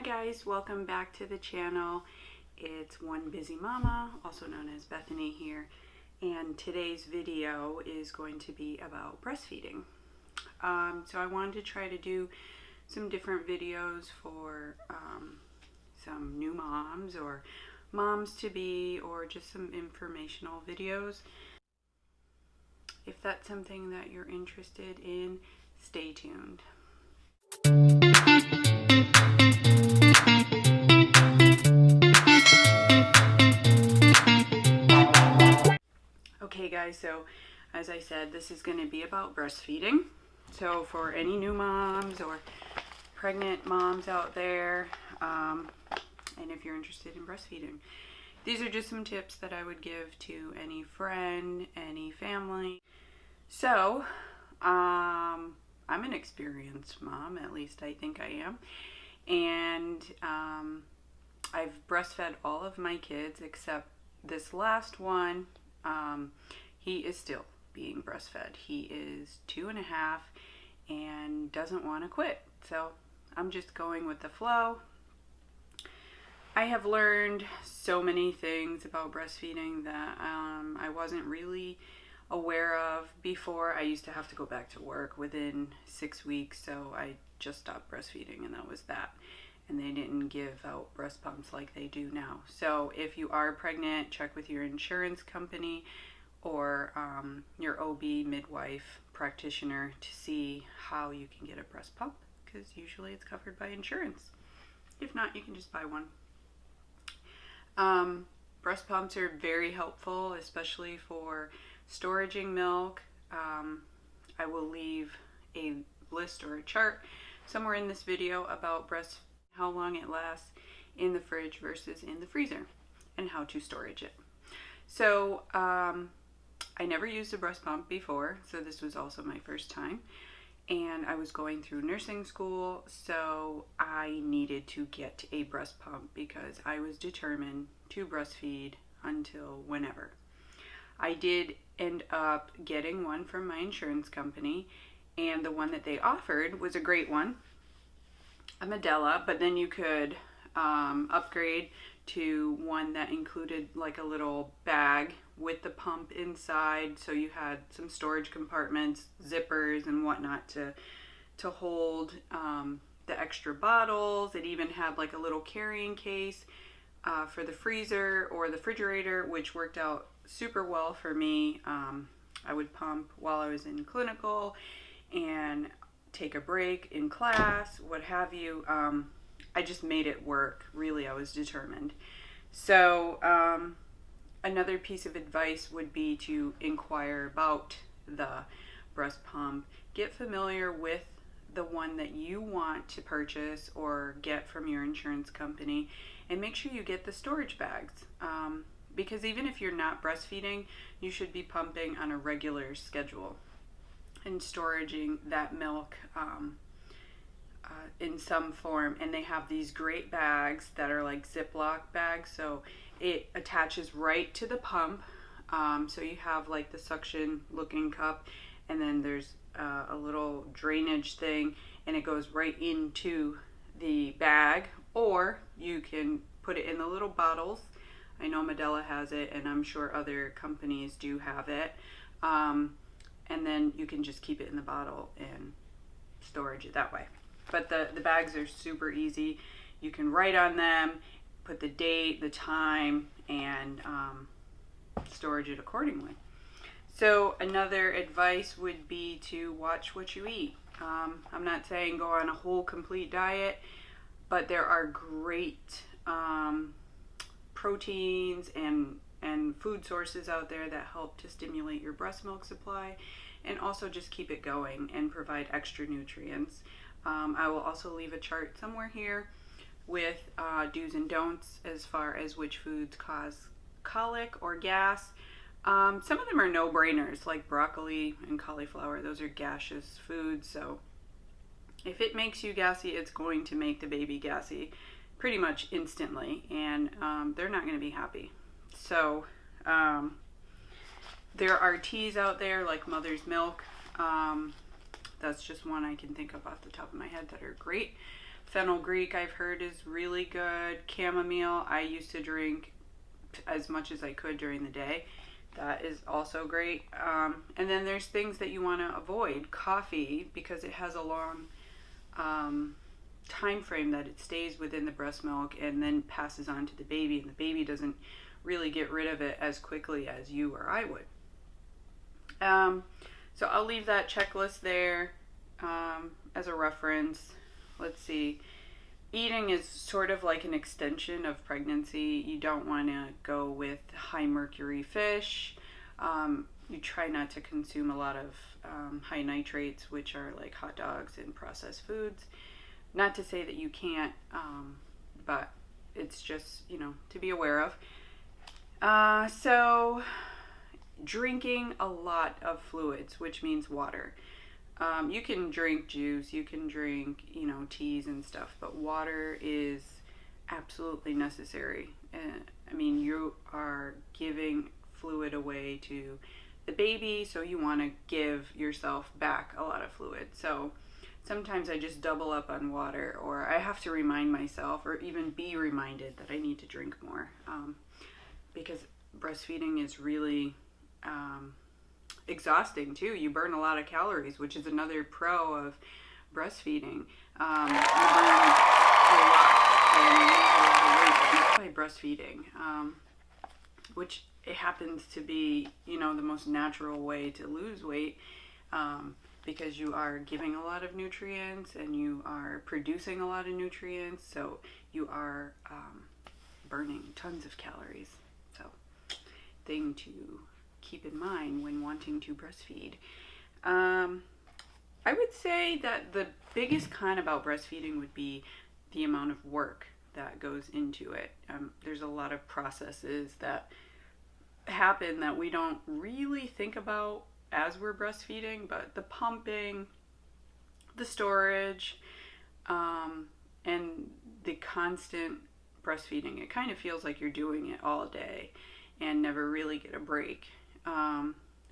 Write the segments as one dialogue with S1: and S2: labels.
S1: guys, welcome back to the channel. It's One Busy Mama, also known as Bethany here, and today's video is going to be about breastfeeding. So I wanted to try to do some different videos for some new moms or moms to be, or just some informational videos. If that's something that you're interested in, stay tuned. Okay guys, so as I said, this is going to be about breastfeeding. So for any new moms or pregnant moms out there, and if you're interested in breastfeeding, these are just some tips that I would give to any friend, any family. So I'm an experienced mom, at least I think I am, and I've breastfed all of my kids except this last one. He is still being breastfed. He is 2.5 and doesn't want to quit. So I'm just going with the flow. I have learned so many things about breastfeeding that I wasn't really aware of before. I used to have to go back to work within 6 weeks, so I just stopped breastfeeding, and that was that. And they didn't give out breast pumps like they do now. So if you are pregnant, check with your insurance company or your OB, midwife, practitioner to see how you can get a breast pump, because usually it's covered by insurance. If not, you can just buy one. Breast pumps are very helpful, especially for storaging milk. I will leave a list or a chart somewhere in this video about how long it lasts in the fridge versus in the freezer, and how to storage it. So I never used a breast pump before, so this was also my first time, and I was going through nursing school, so I needed to get a breast pump because I was determined to breastfeed until whenever. I did end up getting one from my insurance company, and the one that they offered was a great one, a Medela, but then you could upgrade to one that included like a little bag with the pump inside, so you had some storage compartments, zippers and whatnot to hold the extra bottles. It even had like a little carrying case for the freezer or the refrigerator, which worked out super well for me. I would pump while I was in clinical and take a break in class, what have you. I just made it work. Really, I was determined. So another piece of advice would be to inquire about the breast pump. Get familiar with the one that you want to purchase or get from your insurance company, and make sure you get the storage bags. Because even if you're not breastfeeding, you should be pumping on a regular schedule and storaging that milk in some form. And they have these great bags that are like Ziploc bags, so it attaches right to the pump. So you have like the suction looking cup, and then there's a little drainage thing, and it goes right into the bag, or you can put it in the little bottles. I know Medela has it, and I'm sure other companies do have it. And then you can just keep it in the bottle and storage it that way. But the bags are super easy. You can write on them, put the date, the time, and storage it accordingly. So another advice would be to watch what you eat. I'm not saying go on a whole complete diet, but there are great proteins and food sources out there that help to stimulate your breast milk supply, and also just keep it going and provide extra nutrients. I will also leave a chart somewhere here with do's and don'ts as far as which foods cause colic or gas. Some of them are no-brainers, like broccoli and cauliflower. Those are gaseous foods, so if it makes you gassy, it's going to make the baby gassy pretty much instantly, and they're not going to be happy. So there are teas out there like mother's milk. That's just one I can think of off the top of my head that are great. Fenugreek I've heard is really good. Chamomile I used to drink as much as I could during the day. That is also great. And then there's things that you want to avoid. Coffee, because it has a long time frame that it stays within the breast milk and then passes on to the baby, and the baby doesn't really get rid of it as quickly as you or I would. So I'll leave that checklist there as a reference. Let's see. Eating is sort of like an extension of pregnancy. You don't want to go with high mercury fish. You try not to consume a lot of high nitrates, which are like hot dogs and processed foods. Not to say that you can't, but it's just, you know, to be aware of. So drinking a lot of fluids, which means water. You can drink juice, you can drink, you know, teas and stuff, but water is absolutely necessary. I mean, you are giving fluid away to the baby, so you want to give yourself back a lot of fluid. So sometimes I just double up on water, or I have to remind myself, or even be reminded that I need to drink more, because breastfeeding is really exhausting too. You burn a lot of calories, which is another pro of breastfeeding. You burn a lot and lose a lot of weight by breastfeeding, which it happens to be, you know, the most natural way to lose weight, because you are giving a lot of nutrients and you are producing a lot of nutrients, so you are burning tons of calories. So, thing to keep in mind when wanting to breastfeed. I would say that the biggest con about breastfeeding would be the amount of work that goes into it. There's a lot of processes that happen that we don't really think about as we're breastfeeding, but the pumping, the storage, and the constant breastfeeding, it kind of feels like you're doing it all day and never really get a break.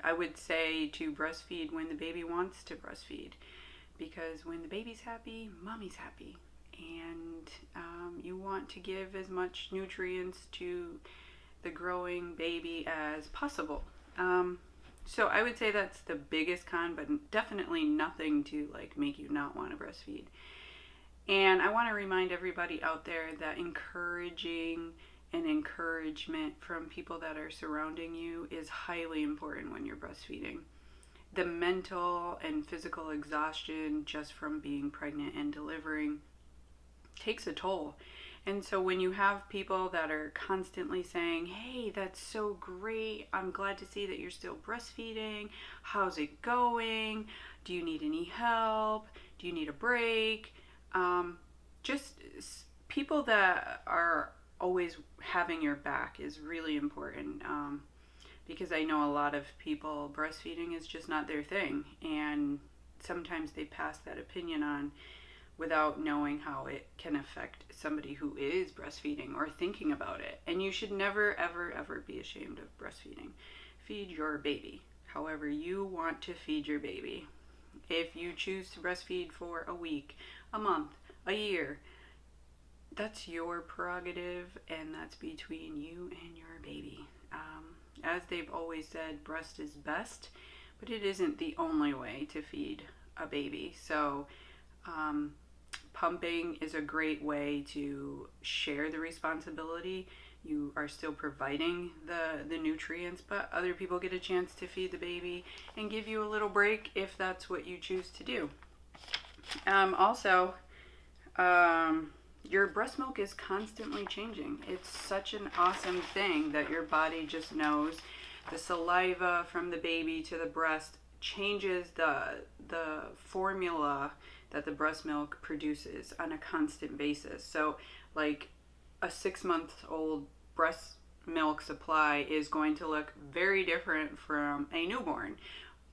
S1: I would say to breastfeed when the baby wants to breastfeed, because when the baby's happy, mommy's happy, and you want to give as much nutrients to the growing baby as possible. So I would say that's the biggest con, but definitely nothing to like make you not want to breastfeed. And I want to remind everybody out there that encouraging and encouragement from people that are surrounding you is highly important when you're breastfeeding. The mental and physical exhaustion just from being pregnant and delivering takes a toll. And so when you have people that are constantly saying, hey, that's so great, I'm glad to see that you're still breastfeeding, how's it going, do you need any help, do you need a break, just people that are always having your back is really important, because I know a lot of people, breastfeeding is just not their thing, and sometimes they pass that opinion on without knowing how it can affect somebody who is breastfeeding or thinking about it. And you should never, ever, ever be ashamed of breastfeeding. Feed your baby however you want to feed your baby. If you choose to breastfeed for a week, a month, a year, that's your prerogative, and that's between you and your baby. As they've always said, breast is best, but it isn't the only way to feed a baby. So pumping is a great way to share the responsibility. You are still providing the nutrients, but other people get a chance to feed the baby and give you a little break if that's what you choose to do. Your breast milk is constantly changing. It's such an awesome thing that your body just knows. The saliva from the baby to the breast changes the formula that the breast milk produces on a constant basis. So like a 6-month-old breast milk supply is going to look very different from a newborn.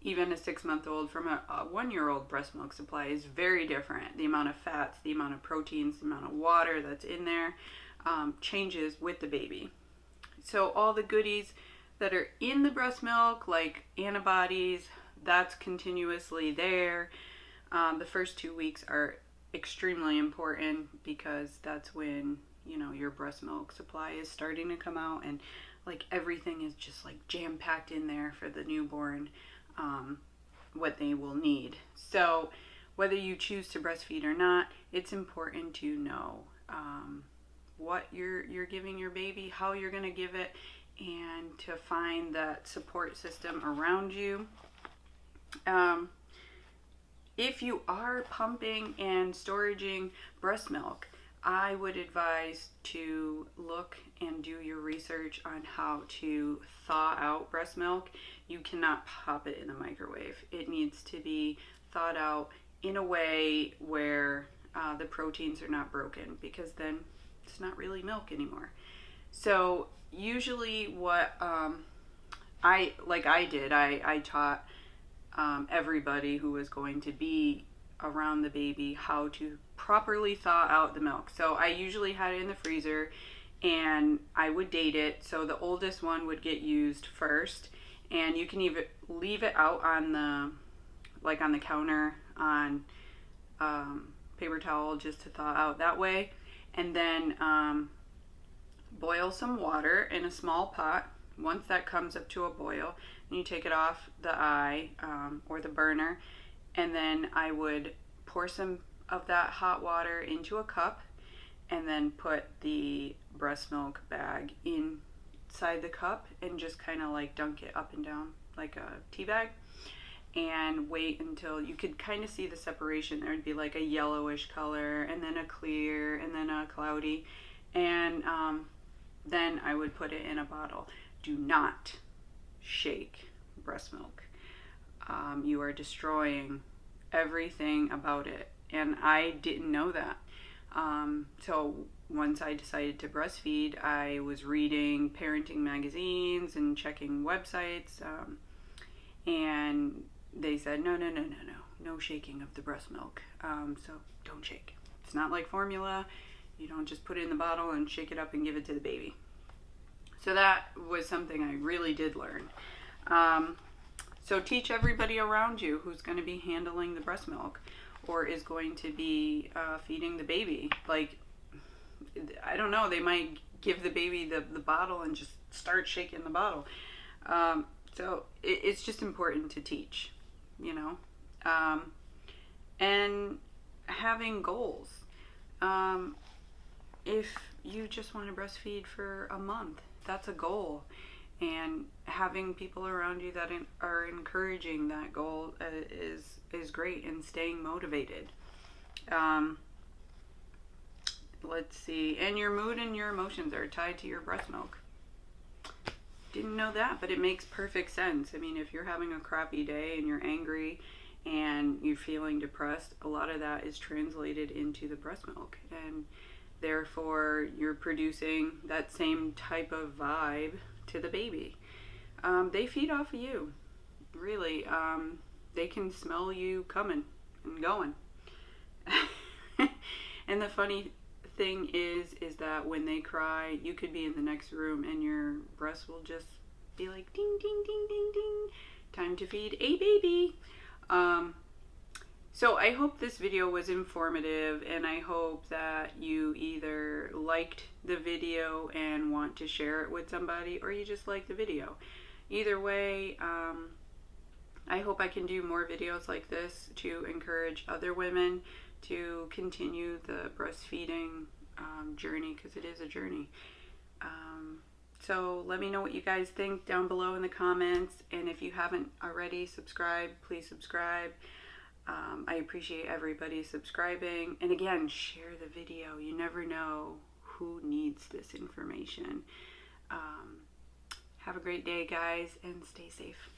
S1: Even a 6-month-old from a 1-year-old breast milk supply is very different. The amount of fats, the amount of proteins, the amount of water that's in there changes with the baby. So all the goodies that are in the breast milk, like antibodies, that's continuously there. The first 2 weeks are extremely important because that's when, you know, your breast milk supply is starting to come out, and like everything is just like jam packed in there for the newborn, what they will need. So whether you choose to breastfeed or not, it's important to know what you're giving your baby, how you're going to give it, and to find that support system around you. If you are pumping and storaging breast milk, I would advise to look and do your research on how to thaw out breast milk. You cannot pop it in the microwave. It needs to be thawed out in a way where the proteins are not broken, because then it's not really milk anymore. So usually what I taught everybody who was going to be around the baby how to properly thaw out the milk. So I usually had it in the freezer, and I would date it. So the oldest one would get used first, and you can even leave it out on the counter on paper towel just to thaw out that way. And then boil some water in a small pot. Once that comes up to a boil, and you take it off the eye or the burner, and then I would pour some of that hot water into a cup, and then put the breast milk bag inside the cup and just kind of like dunk it up and down like a tea bag, and wait until you could kind of see the separation. There would be like a yellowish color, and then a clear, and then a cloudy, and then I would put it in a bottle. Do not shake breast milk. You are destroying everything about it, and I didn't know that. So once I decided to breastfeed, I was reading parenting magazines and checking websites, and they said no shaking of the breast milk. So don't shake. It's not like formula. You don't just put it in the bottle and shake it up and give it to the baby. So that was something I really did learn. So teach everybody around you who's going to be handling the breast milk or is going to be feeding the baby. Like, I don't know, they might give the baby the bottle and just start shaking the bottle. So it's just important to teach, you know. And having goals. If you just want to breastfeed for a month, that's a goal. And having people around you that are encouraging that goal is great, and staying motivated. Let's see. And your mood and your emotions are tied to your breast milk. Didn't know that, but it makes perfect sense. I mean, if you're having a crappy day and you're angry and you're feeling depressed, a lot of that is translated into the breast milk. And therefore, you're producing that same type of vibe to the baby. They feed off of you, really. They can smell you coming and going. And the funny thing is that when they cry, you could be in the next room and your breast will just be like ding ding ding ding ding, time to feed a baby. So I hope this video was informative, and I hope that you either liked the video and want to share it with somebody, or you just like the video. Either way, I hope I can do more videos like this to encourage other women to continue the breastfeeding journey, because it is a journey. So let me know what you guys think down below in the comments, and if you haven't already subscribed, please subscribe. I appreciate everybody subscribing, and again, share the video. You never know who needs this information. Have a great day, guys, and stay safe.